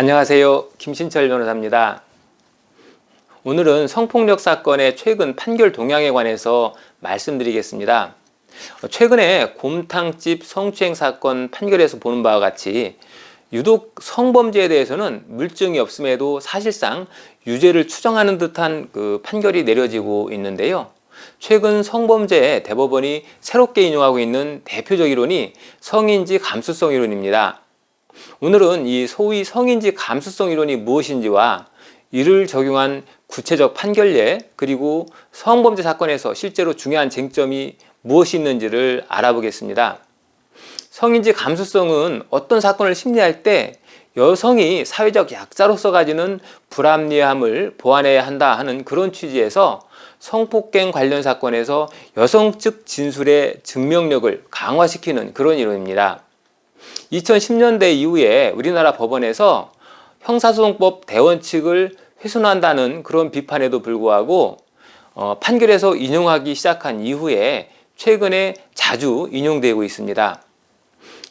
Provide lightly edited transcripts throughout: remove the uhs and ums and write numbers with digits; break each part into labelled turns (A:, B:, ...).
A: 안녕하세요. 김신철 변호사입니다. 오늘은 성폭력 사건의 최근 판결 동향에 관해서 말씀드리겠습니다. 최근에 곰탕집 성추행 사건 판결에서 보는 바와 같이 유독 성범죄에 대해서는 물증이 없음에도 사실상 유죄를 추정하는 듯한 판결이 내려지고 있는데요. 최근 성범죄에 대법원이 새롭게 인용하고 있는 대표적 이론이 성인지 감수성 이론입니다. 오늘은 이 소위 성인지 감수성 이론이 무엇인지와 이를 적용한 구체적 판결예, 그리고 성범죄 사건에서 실제로 중요한 쟁점이 무엇이 있는지를 알아보겠습니다. 성인지 감수성은 어떤 사건을 심리할 때 여성이 사회적 약자로서 가지는 불합리함을 보완해야 한다 하는 그런 취지에서 성폭행 관련 사건에서 여성 측 진술의 증명력을 강화시키는 그런 이론입니다. 2010년대 이후에 우리나라 법원에서 형사소송법 대원칙을 훼손한다는 그런 비판에도 불구하고 판결에서 인용하기 시작한 이후에 최근에 자주 인용되고 있습니다.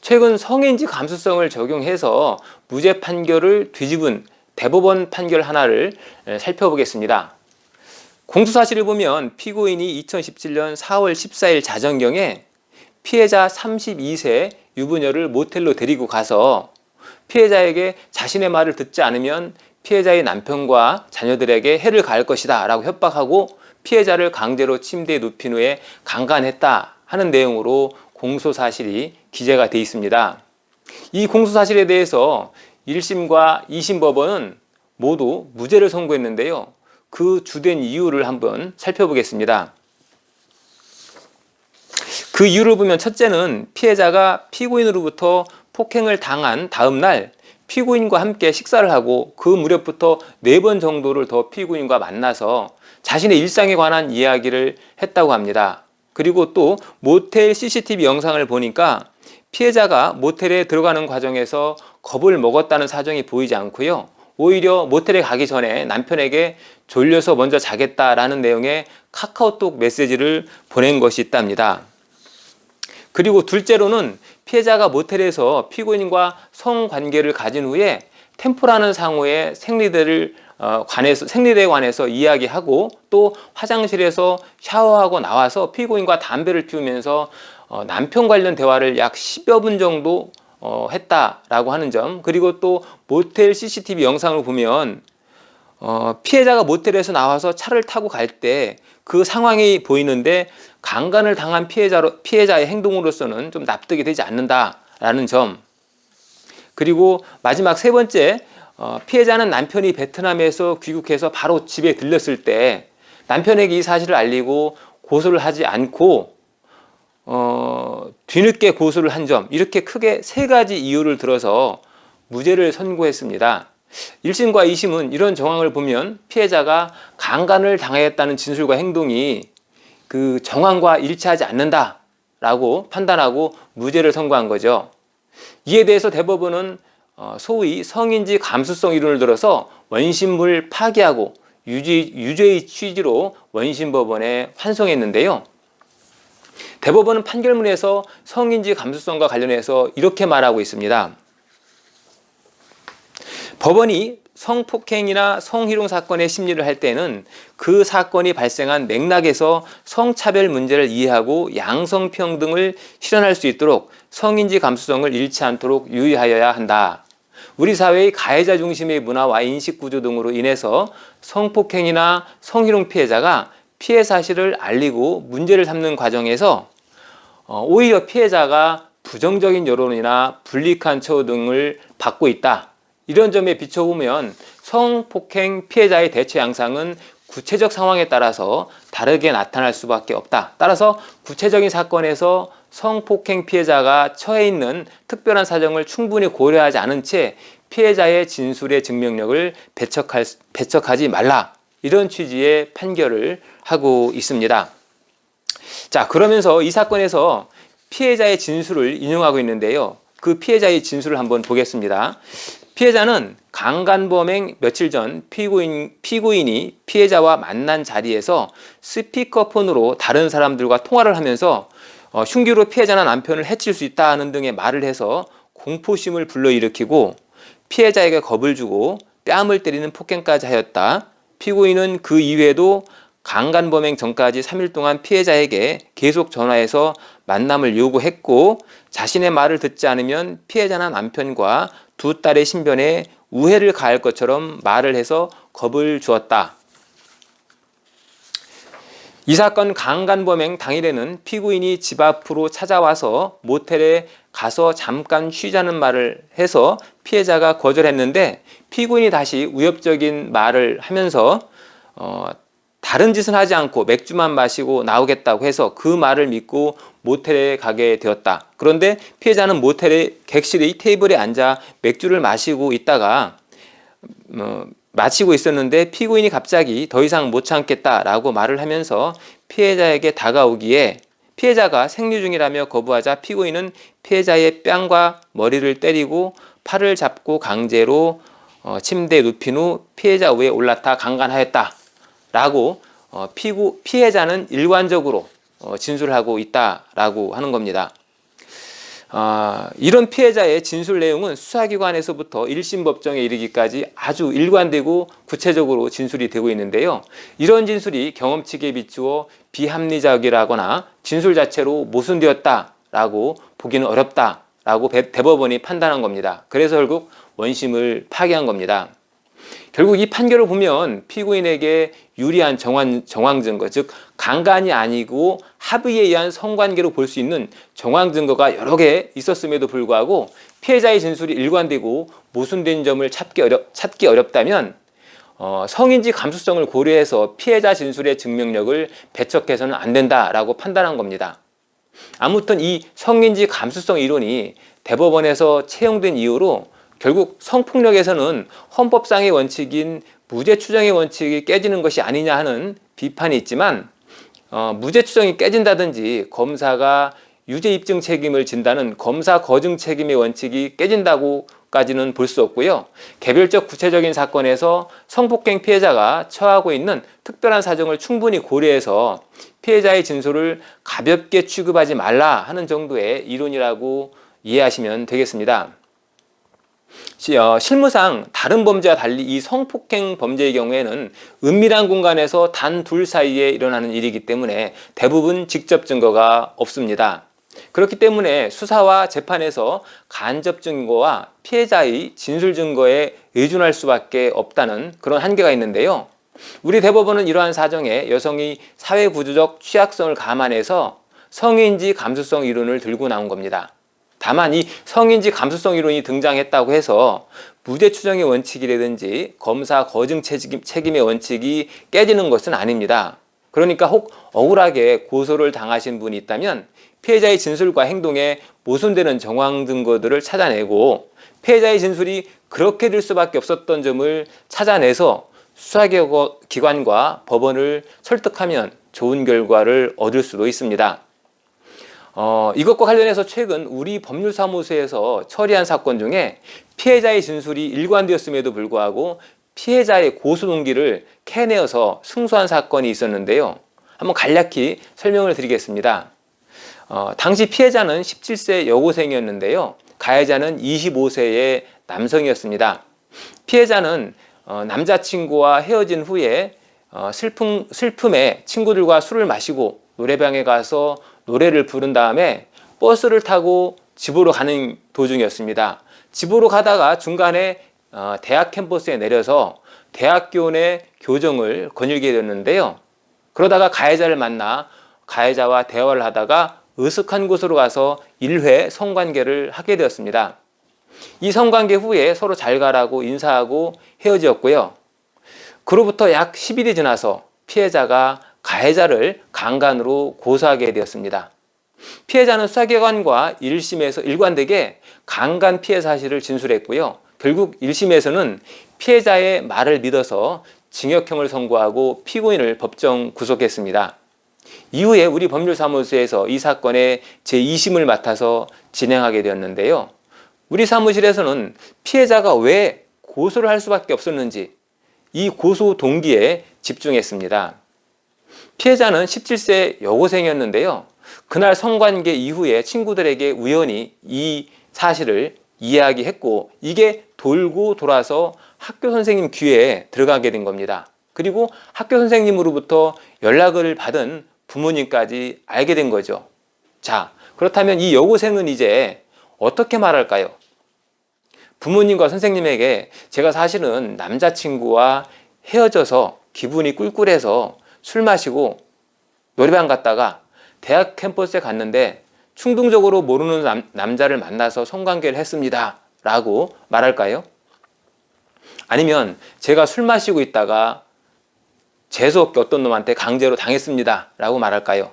A: 최근 성인지 감수성을 적용해서 무죄 판결을 뒤집은 대법원 판결 하나를 살펴보겠습니다. 공소사실을 보면 피고인이 2017년 4월 14일 자정경에 피해자 32세 유부녀를 모텔로 데리고 가서 피해자에게 자신의 말을 듣지 않으면 피해자의 남편과 자녀들에게 해를 가할 것이다 라고 협박하고 피해자를 강제로 침대에 눕힌 후에 강간했다 하는 내용으로 공소사실이 기재가 되어 있습니다. 이 공소사실에 대해서 1심과 2심 법원은 모두 무죄를 선고했는데요. 그 주된 이유를 한번 살펴보겠습니다. 그 이유를 보면 첫째는 피해자가 피고인으로부터 폭행을 당한 다음 날 피고인과 함께 식사를 하고 그 무렵부터 4번 정도를 더 피고인과 만나서 자신의 일상에 관한 이야기를 했다고 합니다. 그리고 또 모텔 CCTV 영상을 보니까 피해자가 모텔에 들어가는 과정에서 겁을 먹었다는 사정이 보이지 않고요. 오히려 모텔에 가기 전에 남편에게 졸려서 먼저 자겠다라는 내용의 카카오톡 메시지를 보낸 것이 있답니다. 그리고 둘째로는 피해자가 모텔에서 피고인과 성관계를 가진 후에 템포라는 상호의 생리대에 관해서 이야기하고 또 화장실에서 샤워하고 나와서 피고인과 담배를 피우면서 남편 관련 대화를 약 10여 분 정도 했다라고 하는 점, 그리고 또 모텔 CCTV 영상을 보면 피해자가 모텔에서 나와서 차를 타고 갈 때 그 상황이 보이는데 강간을 당한 피해자의 행동으로서는 좀 납득이 되지 않는다라는 점, 그리고 마지막 세 번째, 피해자는 남편이 베트남에서 귀국해서 바로 집에 들렸을 때 남편에게 이 사실을 알리고 고소를 하지 않고 뒤늦게 고소를 한 점, 이렇게 크게 세 가지 이유를 들어서 무죄를 선고했습니다. 1심과 2심은 이런 정황을 보면 피해자가 강간을 당했다는 진술과 행동이 그 정황과 일치하지 않는다라고 판단하고 무죄를 선고한 거죠. 이에 대해서 대법원은 소위 성인지 감수성 이론을 들어서 원심을 파기하고 유죄의 취지로 원심법원에 환송했는데요. 대법원은 판결문에서 성인지 감수성과 관련해서 이렇게 말하고 있습니다. 법원이 성폭행이나 성희롱 사건의 심리를 할 때는 그 사건이 발생한 맥락에서 성차별 문제를 이해하고 양성평등을 실현할 수 있도록 성인지 감수성을 잃지 않도록 유의하여야 한다. 우리 사회의 가해자 중심의 문화와 인식구조 등으로 인해서 성폭행이나 성희롱 피해자가 피해 사실을 알리고 문제를 삼는 과정에서 오히려 피해자가 부정적인 여론이나 불이익한 처우 등을 받고 있다. 이런 점에 비춰보면 성폭행 피해자의 대처 양상은 구체적 상황에 따라서 다르게 나타날 수밖에 없다. 따라서 구체적인 사건에서 성폭행 피해자가 처해 있는 특별한 사정을 충분히 고려하지 않은 채 피해자의 진술의 증명력을 배척하지 말라. 이런 취지의 판결을 하고 있습니다. 자, 그러면서 이 사건에서 피해자의 진술을 인용하고 있는데요. 그 피해자의 진술을 한번 보겠습니다. 피해자는 강간범행 며칠 전 피고인이 피해자와 만난 자리에서 스피커폰으로 다른 사람들과 통화를 하면서 흉기로 피해자나 남편을 해칠 수 있다는 등의 말을 해서 공포심을 불러일으키고 피해자에게 겁을 주고 뺨을 때리는 폭행까지 하였다. 피고인은 그 이후에도 강간범행 전까지 3일 동안 피해자에게 계속 전화해서 만남을 요구했고, 자신의 말을 듣지 않으면 피해자나 남편과 두 딸의 신변에 우해를 가할 것처럼 말을 해서 겁을 주었다. 이 사건 강간범행 당일에는 피고인이 집 앞으로 찾아와서 모텔에 가서 잠깐 쉬자는 말을 해서 피해자가 거절했는데, 피고인이 다시 위협적인 말을 하면서 다른 짓은 하지 않고 맥주만 마시고 나오겠다고 해서 그 말을 믿고 모텔에 가게 되었다. 그런데 피해자는 모텔의 객실의 테이블에 앉아 맥주를 마시고 있다가 마시고 있었는데, 피고인이 갑자기 더 이상 못 참겠다라고 말을 하면서 피해자에게 다가오기에 피해자가 생리 중이라며 거부하자 피고인은 피해자의 뺨과 머리를 때리고 팔을 잡고 강제로 침대에 눕힌 후 피해자 위에 올라타 강간하였다라고 피해자는 일관적으로 진술하고 있다라고 하는 겁니다. 이런 피해자의 진술 내용은 수사기관에서부터 1심 법정에 이르기까지 아주 일관되고 구체적으로 진술이 되고 있는데요. 이런 진술이 경험치에 비추어 비합리적이라거나 진술 자체로 모순되었다라고 보기는 어렵다라고 대법원이 판단한 겁니다. 그래서 결국 원심을 파기한 겁니다. 결국 이 판결을 보면 피고인에게 유리한 정황 증거, 즉 강간이 아니고 합의에 의한 성관계로 볼 수 있는 정황 증거가 여러 개 있었음에도 불구하고 피해자의 진술이 일관되고 모순된 점을 찾기 어렵다면 성인지 감수성을 고려해서 피해자 진술의 증명력을 배척해서는 안 된다라고 판단한 겁니다. 아무튼 이 성인지 감수성 이론이 대법원에서 채용된 이유로 결국 성폭력에서는 헌법상의 원칙인 무죄 추정의 원칙이 깨지는 것이 아니냐 하는 비판이 있지만, 무죄 추정이 깨진다든지 검사가 유죄 입증 책임을 진다는 검사 거증 책임의 원칙이 깨진다고까지는 볼 수 없고요. 개별적 구체적인 사건에서 성폭행 피해자가 처하고 있는 특별한 사정을 충분히 고려해서 피해자의 진술을 가볍게 취급하지 말라 하는 정도의 이론이라고 이해하시면 되겠습니다. 실무상 다른 범죄와 달리 이 성폭행 범죄의 경우에는 은밀한 공간에서 단 둘 사이에 일어나는 일이기 때문에 대부분 직접 증거가 없습니다. 그렇기 때문에 수사와 재판에서 간접 증거와 피해자의 진술 증거에 의존할 수밖에 없다는 그런 한계가 있는데요. 우리 대법원은 이러한 사정에 여성의 사회구조적 취약성을 감안해서 성인지 감수성 이론을 들고 나온 겁니다. 다만 이 성인지 감수성 이론이 등장했다고 해서 무죄 추정의 원칙이라든지 검사 거증 책임의 원칙이 깨지는 것은 아닙니다. 그러니까 혹 억울하게 고소를 당하신 분이 있다면 피해자의 진술과 행동에 모순되는 정황 증거들을 찾아내고 피해자의 진술이 그렇게 될 수밖에 없었던 점을 찾아내서 수사기관과 법원을 설득하면 좋은 결과를 얻을 수도 있습니다. 이것과 관련해서 최근 우리 법률사무소에서 처리한 사건 중에 피해자의 진술이 일관되었음에도 불구하고 피해자의 고소 동기를 캐내어서 승소한 사건이 있었는데요. 한번 간략히 설명을 드리겠습니다. 당시 피해자는 17세 여고생이었는데요. 가해자는 25세의 남성이었습니다. 피해자는 남자친구와 헤어진 후에 슬픔에 친구들과 술을 마시고 노래방에 가서 노래를 부른 다음에 버스를 타고 집으로 가는 도중이었습니다. 집으로 가다가 중간에 대학 캠퍼스에 내려서 대학교 내 교정을 거닐게 됐는데요. 그러다가 가해자를 만나 가해자와 대화를 하다가 으슥한 곳으로 가서 1회 성관계를 하게 되었습니다. 이 성관계 후에 서로 잘 가라고 인사하고 헤어졌고요. 그로부터 약 10일이 지나서 피해자가 가해자를 강간으로 고소하게 되었습니다. 피해자는 수사기관과 1심에서 일관되게 강간 피해 사실을 진술했고요. 결국 1심에서는 피해자의 말을 믿어서 징역형을 선고하고 피고인을 법정 구속했습니다. 이후에 우리 법률사무소에서 이 사건의 제2심을 맡아서 진행하게 되었는데요. 우리 사무실에서는 피해자가 왜 고소를 할 수밖에 없었는지 이 고소 동기에 집중했습니다. 피해자는 17세 여고생이었는데요. 그날 성관계 이후에 친구들에게 우연히 이 사실을 이야기했고 이게 돌고 돌아서 학교 선생님 귀에 들어가게 된 겁니다. 그리고 학교 선생님으로부터 연락을 받은 부모님까지 알게 된 거죠. 자, 그렇다면 이 여고생은 이제 어떻게 말할까요? 부모님과 선생님에게 제가 사실은 남자친구와 헤어져서 기분이 꿀꿀해서 술 마시고 노래방 갔다가 대학 캠퍼스에 갔는데 충동적으로 모르는 남자를 만나서 성관계를 했습니다 라고 말할까요? 아니면 제가 술 마시고 있다가 재수없게 어떤 놈한테 강제로 당했습니다 라고 말할까요?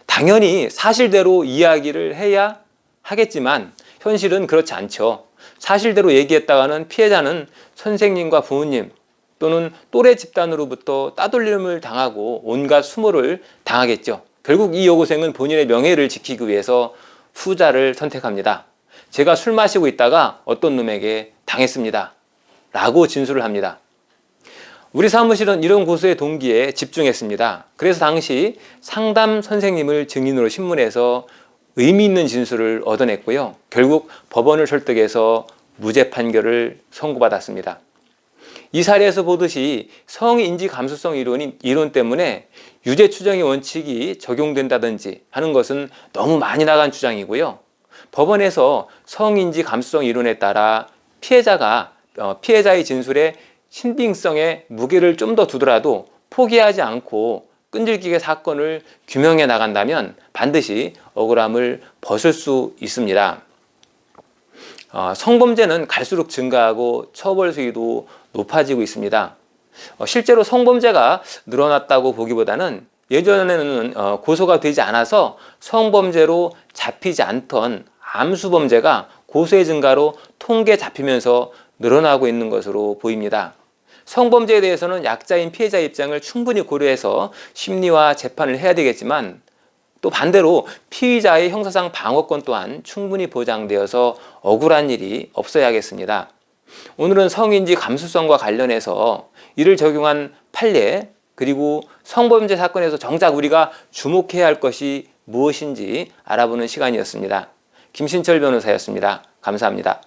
A: 당연히 사실대로 이야기를 해야 하겠지만 현실은 그렇지 않죠. 사실대로 얘기했다가는 피해자는 선생님과 부모님 또는 또래 집단으로부터 따돌림을 당하고 온갖 수모를 당하겠죠. 결국 이 여고생은 본인의 명예를 지키기 위해서 후자를 선택합니다. 제가 술 마시고 있다가 어떤 놈에게 당했습니다 라고 진술을 합니다. 우리 사무실은 이런 고소의 동기에 집중했습니다. 그래서 당시 상담 선생님을 증인으로 신문해서 의미 있는 진술을 얻어냈고요. 결국 법원을 설득해서 무죄 판결을 선고받았습니다. 이 사례에서 보듯이 성인지 감수성 이론 때문에 유죄 추정의 원칙이 적용된다든지 하는 것은 너무 많이 나간 주장이고요. 법원에서 성인지 감수성 이론에 따라 피해자의 진술에 신빙성에 무게를 좀 더 두더라도 포기하지 않고 끈질기게 사건을 규명해 나간다면 반드시 억울함을 벗을 수 있습니다. 성범죄는 갈수록 증가하고 처벌 수위도 높아지고 있습니다. 실제로 성범죄가 늘어났다고 보기보다는 예전에는 고소가 되지 않아서 성범죄로 잡히지 않던 암수범죄가 고소의 증가로 통계 잡히면서 늘어나고 있는 것으로 보입니다. 성범죄에 대해서는 약자인 피해자 입장을 충분히 고려해서 심리와 재판을 해야 되겠지만 또 반대로 피의자의 형사상 방어권 또한 충분히 보장되어서 억울한 일이 없어야겠습니다. 오늘은 성인지 감수성과 관련해서 이를 적용한 판례 그리고 성범죄 사건에서 정작 우리가 주목해야 할 것이 무엇인지 알아보는 시간이었습니다. 김신철 변호사였습니다. 감사합니다.